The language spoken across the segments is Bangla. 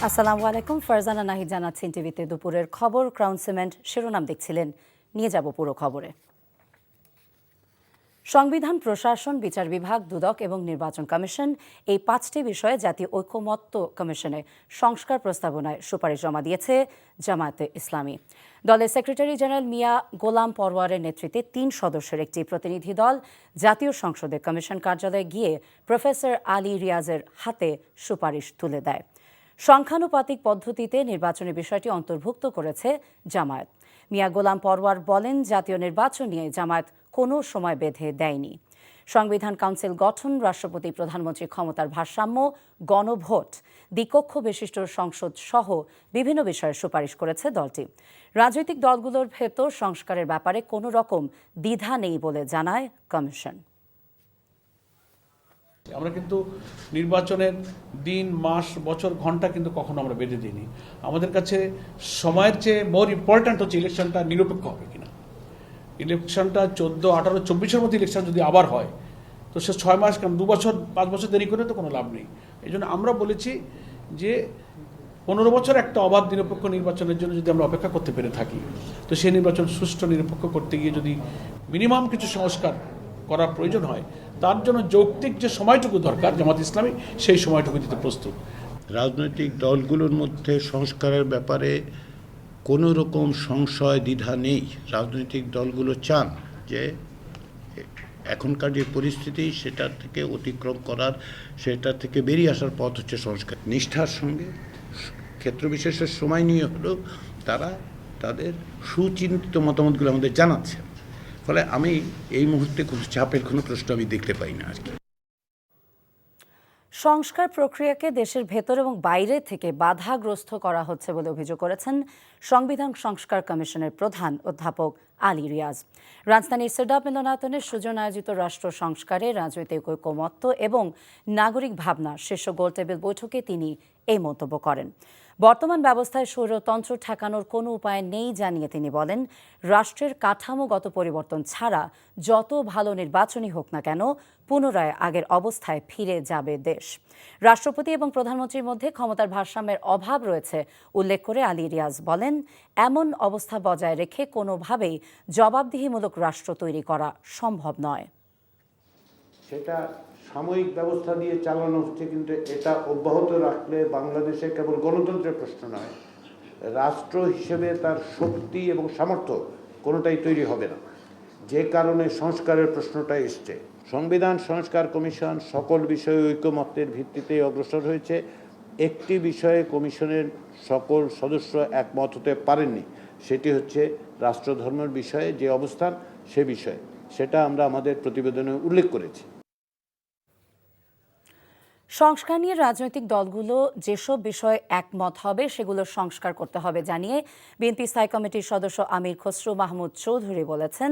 আসসালামু আলাইকুম, ফারজানা নাহিদ জানাচ্ছেন টিভিতে দুপুরের খবর। ক্রাউন সিমেন্ট শিরোনাম দেখছিলেন, নিয়ে যাব পুরো খবরে। সংবিধান, প্রশাসন, বিচার বিভাগ, দুদক এবং নির্বাচন কমিশন, এই 5টি বিষয়ে জাতীয় ঐকমত্য কমিশনে সংস্কার প্রস্তাবনায় সুপারিশ জমা দিয়েছে জামায়াতে ইসলামী। দলের সেক্রেটারি জেনারেল মিয়া গোলাম পরওয়ারের নেতৃত্বে 3 সদস্যের একটি প্রতিনিধি দল জাতীয় সংসদে কমিশন কার্যালয়ে গিয়ে প্রফেসর আলী রিয়াজের হাতে সুপারিশ তুলে দেয়। সংখ্যানুপাতিক পদ্ধতিতে নির্বাচনের বিষয়টি অন্তর্ভুক্ত করেছে জামায়াত। মিয়া গোলাম পরওয়ার বলেন, জাতীয় নির্বাচন নিয়ে জামায়াত কোনো সময় বেঁধে দেয়নি। সংবিধান কাউন্সিল গঠন, রাষ্ট্রপতি প্রধানমন্ত্রীর ক্ষমতার ভারসাম্য, গণভোট, দ্বিকক্ষ বিশিষ্ট সংসদ সহ বিভিন্ন বিষয়ে সুপারিশ করেছে দলটি। রাজনৈতিক দলগুলোর ভেতর সংস্কারের ব্যাপারে কোনো রকম দ্বিধা নেই বলে জানায় কমিশন। আমরা কিন্তু নির্বাচনের দিন, মাস, বছর, ঘন্টা কিন্তু কখনো আমরা বেঁধে দিইনি। আমাদের কাছে সময়ের চেয়ে মোর ইম্পর্ট্যান্ট হচ্ছে ইলেকশনটা নিরপেক্ষ হবে কিনা। ইলেকশনটা 14, 18, 24-এর মধ্যে ইলেকশন যদি আবার হয় তো সে 6 মাস, কারণ 2 বছর 5 বছর দেরি করে তো কোনো লাভ নেই। এই জন্য আমরা বলেছি যে 15 বছর একটা অবাধ নিরপেক্ষ নির্বাচনের জন্য যদি আমরা অপেক্ষা করতে পেরে থাকি, তো সেই নির্বাচন সুষ্ঠু নিরপেক্ষ করতে গিয়ে যদি মিনিমাম কিছু সংস্কার করার প্রয়োজন হয়, তার জন্য যৌক্তিক যে সময়টুকু দরকার জামাত ইসলামী সেই সময়টুকু দিতে প্রস্তুত। রাজনৈতিক দলগুলোর মধ্যে সংস্কারের ব্যাপারে কোনো রকম সংশয় দ্বিধা নেই। রাজনৈতিক দলগুলো চান যে এখনকার যে পরিস্থিতি সেটা থেকে অতিক্রম করার, সেটা থেকে বেরিয়ে আসার পথ হচ্ছে সংস্কার। নিষ্ঠার সঙ্গে ক্ষেত্রবিশেষের সময় নিয়ে হলেও তারা তাদের সুচিন্তিত মতামতগুলো আমাদের জানাচ্ছে। ফলে আমি এই মুহূর্তে কোনো চাপের কোনো প্রশ্ন আমি দেখতে পাই না আর কি। সংস্কার প্রক্রিয়াকে দেশের ভেতর এবং বাইরে থেকে বাধাগ্রস্ত করা হচ্ছে বলে অভিযোগ করেছেন সংবিধান সংস্কার কমিশনের প্রধান অধ্যাপক আলী রিয়াজ। রাজধানীর সেডাপ মিলনায়তনের সুজন আয়োজিত রাষ্ট্র সংস্কারে রাজনৈতিক ঐকমত্য এবং নাগরিক ভাবনা শীর্ষ গোলটেবিল বৈঠকে তিনি এই মন্তব্য করেন। বর্তমান ব্যবস্থায় স্বৈরতন্ত্র ঠেকানোর কোনো উপায় নেই জানিয়ে তিনি বলেন, রাষ্ট্রের কাঠামোগত পরিবর্তন ছাড়া যত ভালো নির্বাচনই হোক না কেন পুনরায় আগের অবস্থায় ফিরে যাবে দেশ। রাষ্ট্রপতি এবং প্রধানমন্ত্রীর মধ্যে ক্ষমতার ভারসাম্যের অভাব রয়েছে উল্লেখ করে আলী রিয়াজ বলেন, এমন অবস্থা বজায় রেখে কোনোভাবেই জবাবদিহিমূলক রাষ্ট্র তৈরি করা সম্ভব নয়। সেটা সাময়িক ব্যবস্থা দিয়ে চালানো হচ্ছে, কিন্তু এটা অব্যাহত রাখলে বাংলাদেশে কেবল গণতন্ত্রের প্রশ্ন নয়, রাষ্ট্র হিসেবে তার শক্তি এবং সামর্থ্য কোনোটাই তৈরি হবে না। যে কারণে সংস্কারের প্রশ্নটা এসছে। সংবিধান সংস্কার কমিশন সকল বিষয়ে ঐকমত্যের ভিত্তিতে অগ্রসর হয়েছে। একটি বিষয়ে কমিশনের সকল সদস্য একমত হতে পারেননি, সেটি হচ্ছে রাষ্ট্রধর্মের বিষয়ে যে অবস্থান, সে বিষয়ে। সেটা আমরা আমাদের প্রতিবেদনে উল্লেখ করেছি। সংস্কার নিয়ে রাজনৈতিক দলগুলো যেসব বিষয়ে একমত হবে সেগুলো সংস্কার করতে হবে জানিয়ে বিএনপি স্থায়ী কমিটির সদস্য আমির খসরু মাহমুদ চৌধুরী বলেছেন,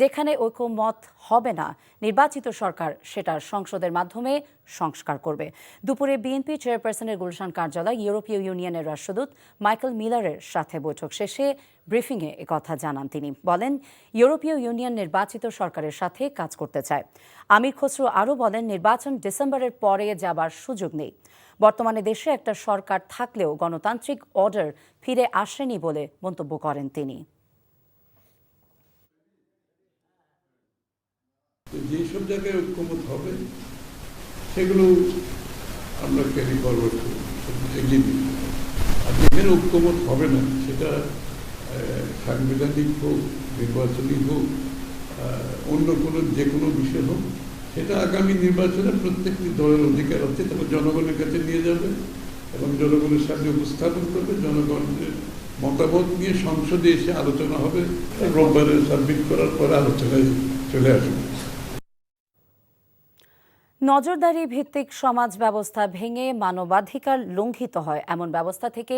যেখানে ঐকমত হবে না নির্বাচিত সরকার সেটার সংসদের মাধ্যমে সংস্কার করবে। দুপুরে বিএনপি চেয়ারপারসনের গুলশান কার্যালয় ইউরোপীয় ইউনিয়নের রাষ্ট্রদূত মাইকেল মিলারের সাথে বৈঠক শেষে ব্রিফিংয়ে একথা জানান তিনি। বলেন, ইউরোপীয় ইউনিয়ন নির্বাচিত সরকারের সাথে কাজ করতে চায়। আমির খসরু আরও বলেন, নির্বাচন ডিসেম্বরের পরে যাবার সুযোগ নেই। বর্তমানে দেশে একটা সরকার থাকলেও গণতান্ত্রিক অর্ডার ফিরে আসেনি বলে মন্তব্য করেন তিনি। যেসব জায়গায় ঐক্যমত হবে সেগুলো আমরা ক্যারি ফরওয়ার্ড এগিয়ে দিই। আর যেখানে ঐক্যমত হবে না সেটা সাংবিধানিক হোক, নির্বাচনী হোক, অন্য কোনো যে কোনো বিষয় হোক, সেটা আগামী নির্বাচনে প্রত্যেকটি দলের অধিকার আছে। তবে জনগণের কাছে নিয়ে যাবে এবং জনগণের সামনে উপস্থাপন করবে। জনগণের মতামত নিয়ে সংসদে এসে আলোচনা হবে, রোববারে সাবমিট করার পরে আলোচনায় চলে আসবে। নজরদারি ভিত্তিক সমাজ ব্যবস্থা ভেঙে মানবাধিকার লঙ্ঘিত হয় এমন ব্যবস্থা থেকে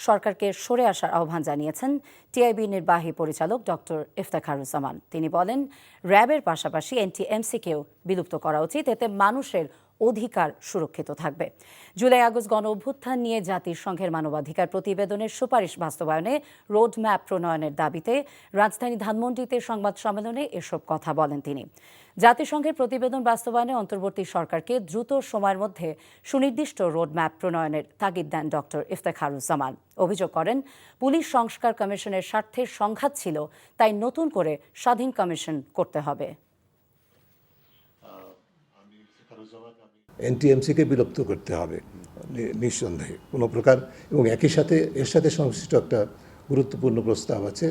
সরকারকে সরে আসার আহ্বান জানিয়েছেন টিআইবি নির্বাহী পরিচালক ডক্টর ইফতেখারুজ্জামান। তিনি বলেন, র্যাবের পাশাপাশি এনটিএমসিকেও বিলুপ্ত করা উচিত, এতে মানুষের অধিকার সুরক্ষিত থাকবে। জুলাই আগস্ট গণ অভ্যুত্থান নিয়ে জাতিসংঘের মানবাধিকার প্রতিবেদনের সুপারিশ বাস্তবায়নে রোডম্যাপ প্রণয়নের দাবিতে রাজধানী ধানমন্ডিতে সংবাদ সম্মেলনে এসব কথা বলেন তিনি। জাতিসংঘের প্রতিবেদন বাস্তবায়নে অন্তর্বর্তী সরকারকে দ্রুত সময়ের মধ্যে সুনির্দিষ্ট রোডম্যাপ প্রণয়নের তাগিদ দেন ডক্টর ইফতেখারুজ্জামান। অভিযোগ করেন, পুলিশ সংস্কার কমিশনের স্বার্থের সংঘাত ছিল, তাই নতুন করে স্বাধীন কমিশন করতে হবে। এনটিএমসিকে বিলুপ্ত করতে হবে নিঃসন্দেহে কোনো প্রকার, এবং একই সাথে এর সাথে সংশ্লিষ্ট একটা গুরুত্বপূর্ণ প্রস্তাব আছে।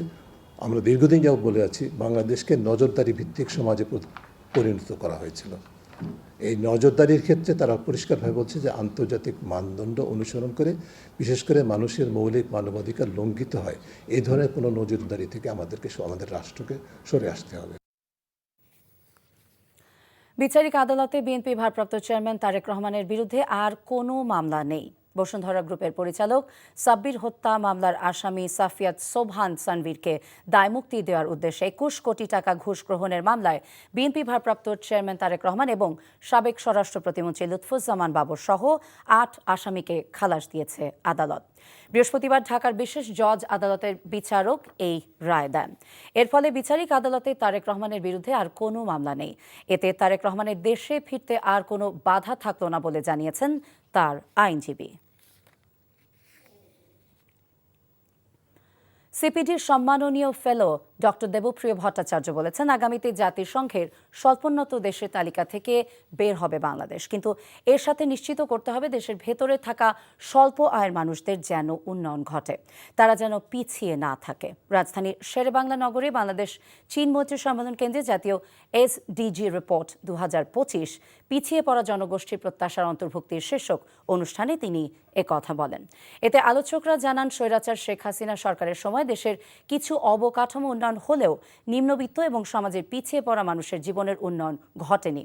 আমরা দীর্ঘদিন যাবত বলে আছি, বাংলাদেশকে নজরদারি ভিত্তিক সমাজে পরিণত করা হয়েছিল। এই নজরদারির ক্ষেত্রে তারা পরিষ্কারভাবে বলছে যে আন্তর্জাতিক মানদণ্ড অনুসরণ করে, বিশেষ করে মানুষের মৌলিক মানবাধিকার লঙ্ঘিত হয়, এই ধরনের কোনো নজরদারি থেকে আমাদের রাষ্ট্রকে সরে আসতে হবে। বিচারিক আদালতে বিএনপি ভারপ্রাপ্ত চেয়ারম্যান তারেক রহমানের বিরুদ্ধে আর কোনো মামলা নেই। বসুন্ধরা গ্রুপের পরিচালক সাব্বির হত্যা মামলার আসামি সাফিয়াত সোবহান সানভীরকে দায়মুক্তি দেওয়ার উদ্দেশ্যে 21 কোটি টাকা ঘুষ গ্রহণের মামলায় বিএনপি ভারপ্রাপ্ত চেয়ারম্যান তারেক রহমান এবং সাবেক স্বরাষ্ট্র প্রতিমন্ত্রী লুৎফুজ্জামান বাবর সহ 8 আসামিকে খালাস দিয়েছে আদালত। বৃহস্পতিবার ঢাকার বিশেষ জজ আদালতের বিচারক এই রায় দেন। এর ফলে বিচারিক আদালতে তারেক রহমানের বিরুদ্ধে আর কোনো মামলা নেই। এতে তারেক রহমানের দেশে ফিরতে আর কোনো বাধা থাকলো না বলে জানিয়েছেন তার আইনজীবী। সিপিডির সম্মাননীয় ফেলো ডক্টর দেবপ্রিয় ভট্টাচার্য বলেছেন, আগামীতে জাতিসংঘের স্বল্পোন্নত দেশের তালিকা থেকে বের হবে বাংলাদেশ, কিন্তু এর সাথে নিশ্চিত করতে হবে দেশের ভেতরে থাকা স্বল্প আয়ের মানুষদের যেন উন্নয়ন ঘটে, তারা যেন পিছিয়ে না থাকে। রাজধানীর শেরেবাংলা নগরে বাংলাদেশ চীন মৈত্রী সম্মেলন কেন্দ্রে জাতীয় এসডিজি রিপোর্ট 2025 পিছিয়ে পড়া জনগোষ্ঠীর প্রত্যাশার অন্তর্ভুক্তির শীর্ষক অনুষ্ঠানে তিনি একথা বলেন। এতে আলোচকরা জানান, স্বৈরাচার শেখ হাসিনা সরকারের সময় দেশের কিছু অবকাঠামো উন্নয়ন হলেও নিম্নবিত্ত এবং সমাজের পিছিয়ে পড়া মানুষের জীবনের উন্নয়ন ঘটেনি।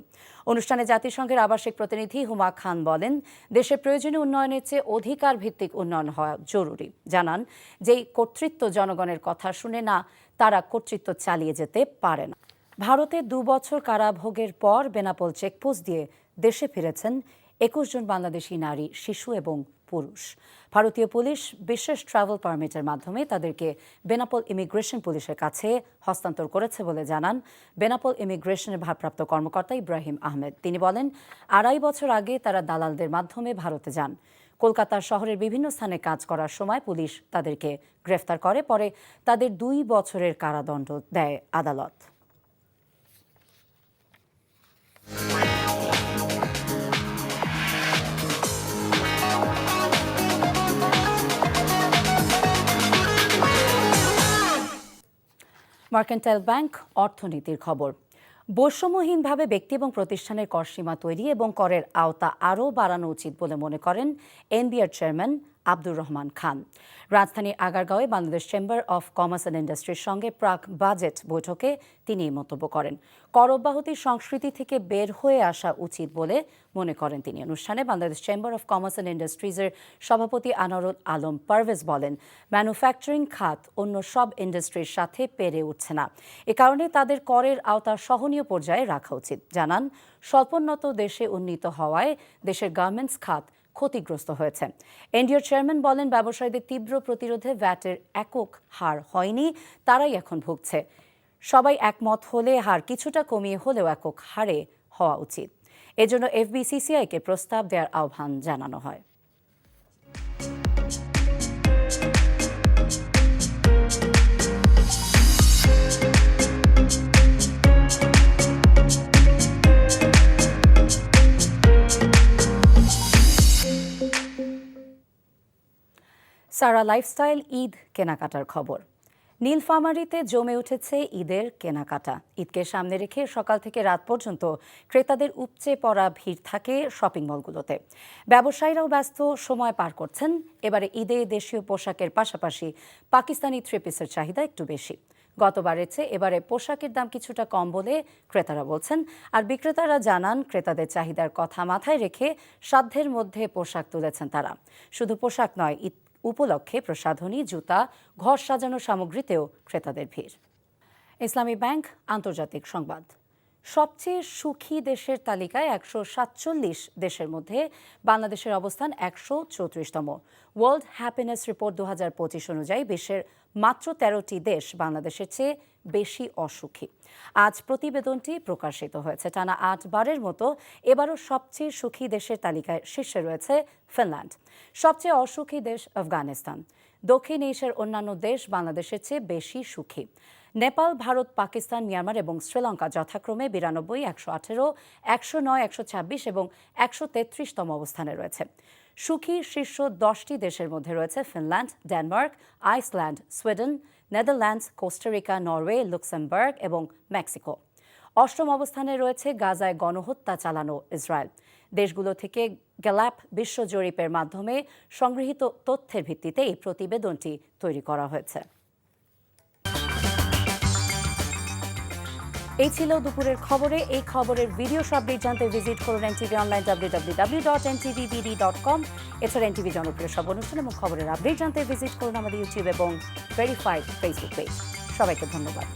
অনুষ্ঠানে জাতিসংঘের আবাসিক প্রতিনিধি হুমা খান বলেন, দেশের প্রয়োজনীয় উন্নয়নের চেয়ে অধিকার ভিত্তিক উন্নয়ন হওয়া জরুরি। জানান, যেই কর্তৃত্ব জনগণের কথা শুনে না, তারা কর্তৃত্ব চালিয়ে যেতে পারে না। ভারতে 2 বছর কারাভোগের পর বেনাপোল চেকপোস্ট দিয়ে দেশে ফিরেছেন 21 জন বাংলাদেশি নারী, শিশু এবং পুরুষ। ভারতীয় পুলিশ বিশেষ ট্রাভেল পারমিটের মাধ্যমে তাদেরকে বেনাপোল ইমিগ্রেশন পুলিশের কাছে হস্তান্তর করেছে বলে জানান বেনাপোল ইমিগ্রেশনের ভারপ্রাপ্ত কর্মকর্তা ইব্রাহিম আহমেদ। তিনি বলেন, 2.5 বছর আগে তারা দালালদের মাধ্যমে ভারতে যান। কলকাতা শহরের বিভিন্ন স্থানে কাজ করার সময় পুলিশ তাদেরকে গ্রেফতার করে, পরে তাদের 2 বছরের কারাদণ্ড দেয় আদালত। মার্কেন্টাইল ব্যাংক অর্থনীতির খবর। বৈষম্যহীনভাবে ব্যক্তি এবং প্রতিষ্ঠানের কর সীমা তৈরি এবং করের আওতা আরও বাড়ানো উচিত বলে মনে করেন এনবিআর চেয়ারম্যান আব্দুর রহমান খান। রাজধানীর আগারগাঁওয়ে Bangladesh chamber of commerce and ইন্ডাস্ট্রির সঙ্গে প্রাক বাজেট বৈঠকে তিনি এই মন্তব্য করেন। কর অব্যাহতির সংস্কৃতি থেকে বের হয়ে আসা উচিত বলে মনে করেন তিনি। অনুষ্ঠানে Bangladesh chamber of commerce and ইন্ডাস্ট্রিজের সভাপতি আনোয়ারুল আলম পারভেজ বলেন, ম্যানুফ্যাকচারিং খাত অন্য সব ইন্ডাস্ট্রির সাথে পেরে উঠছে না, এ কারণে তাদের করের আওতা সহনীয় পর্যায়ে রাখা উচিত। জানান, স্বল্পোন্নত দেশে উন্নীত হওয়ায় দেশের গার্মেন্টস খাত ক্ষতিগ্রস্ত হয়েছে। এনডিআর চেয়ারম্যান বলেন, ব্যবসায়ীদের তীব্র প্রতিরোধে ভ্যাটের একক হার হয়নি, তারাই এখন ভুগছে। সবাই একমত হলে হার কিছুটা কমিয়ে হলেও একক হারে হওয়া উচিত। এজন্য এফবিসিসিআইকে প্রস্তাব দেওয়ার আহ্বান জানানো হয়। সারা লাইফস্টাইল ঈদ কেনাকাটার খবর। নীলফামারীতে জমে উঠেছে ঈদের কেনাকাটা। ঈদকে সামনে রেখে সকাল থেকে রাত পর্যন্ত ক্রেতাদের উপচে পড়া ভিড় থাকে শপিং মলগুলোতে। ব্যবসায়ীরাও ব্যস্ত সময় পার করছেন। এবারে ঈদে দেশীয় পোশাকের পাশাপাশি পাকিস্তানি 3 পিসের চাহিদা একটু বেশি। গতবারের চেয়ে এবারে পোশাকের দাম কিছুটা কম বলে ক্রেতারা বলছেন। আর বিক্রেতারা জানান, ক্রেতাদের চাহিদার কথা মাথায় রেখে সাধ্যের মধ্যে পোশাক তুলেছেন তারা। শুধু পোশাক নয়, ঈদ উপলক্ষে প্রসাধনী, জুতা, ঘর সাজানোর সামগ্রীতেও ক্রেতাদের ভিড়। ইসলামী ব্যাংক আন্তর্জাতিক সংবাদ। সবচেয়ে সুখী দেশের তালিকায় 147 দেশের মধ্যে বাংলাদেশের অবস্থান 134তম। ওয়ার্ল্ড হ্যাপিনেস রিপোর্ট 2025 অনুযায়ী বিশ্বের মাত্র 13টি দেশ বাংলাদেশের চেয়ে বেশি অসুখী। আজ প্রতিবেদনটি প্রকাশিত হয়েছে। টানা 8 বারের মতো এবারও সবচেয়ে সুখী দেশের তালিকায় শীর্ষে রয়েছে ফিনল্যান্ড। সবচেয়ে অসুখী দেশ আফগানিস্তান। দক্ষিণ এশিয়ার অন্যান্য দেশ বাংলাদেশের চেয়ে বেশি সুখী। নেপাল, ভারত, পাকিস্তান, মিয়ানমার এবং শ্রীলঙ্কা যথাক্রমে 92, 118, 109, 126 এবং 133তম অবস্থানে রয়েছে। সুখী শীর্ষ 10টি দেশের মধ্যে রয়েছে Finland, Denmark, Iceland, Sweden, Netherlands, Costa Rica, Norway, Luxembourg এবং মেক্সিকো। 8ম অবস্থানে রয়েছে গাজায় গণহত্যা চালানো ইসরায়েল। দেশগুলো থেকে গ্যালাপ বিশ্ব জরিপের মাধ্যমে সংগৃহীত তথ্যের ভিত্তিতে এই প্রতিবেদনটি তৈরি করা হয়েছে। এই ছিল দুপুরের খবরে। এই খবরের ভিডিও আপডেট জানতে ভিজিট করুন এনটিভি অনলাইন www.ntvbd.com। এছাড়া এনটিভি জনপ্রিয় সব অনুষ্ঠান এবং খবরের আপডেট জানতে ভিজিট করুন আমাদের ইউটিউব এবং ভেরিফাইড ফেসবুক পেজ। সবাইকে ধন্যবাদ।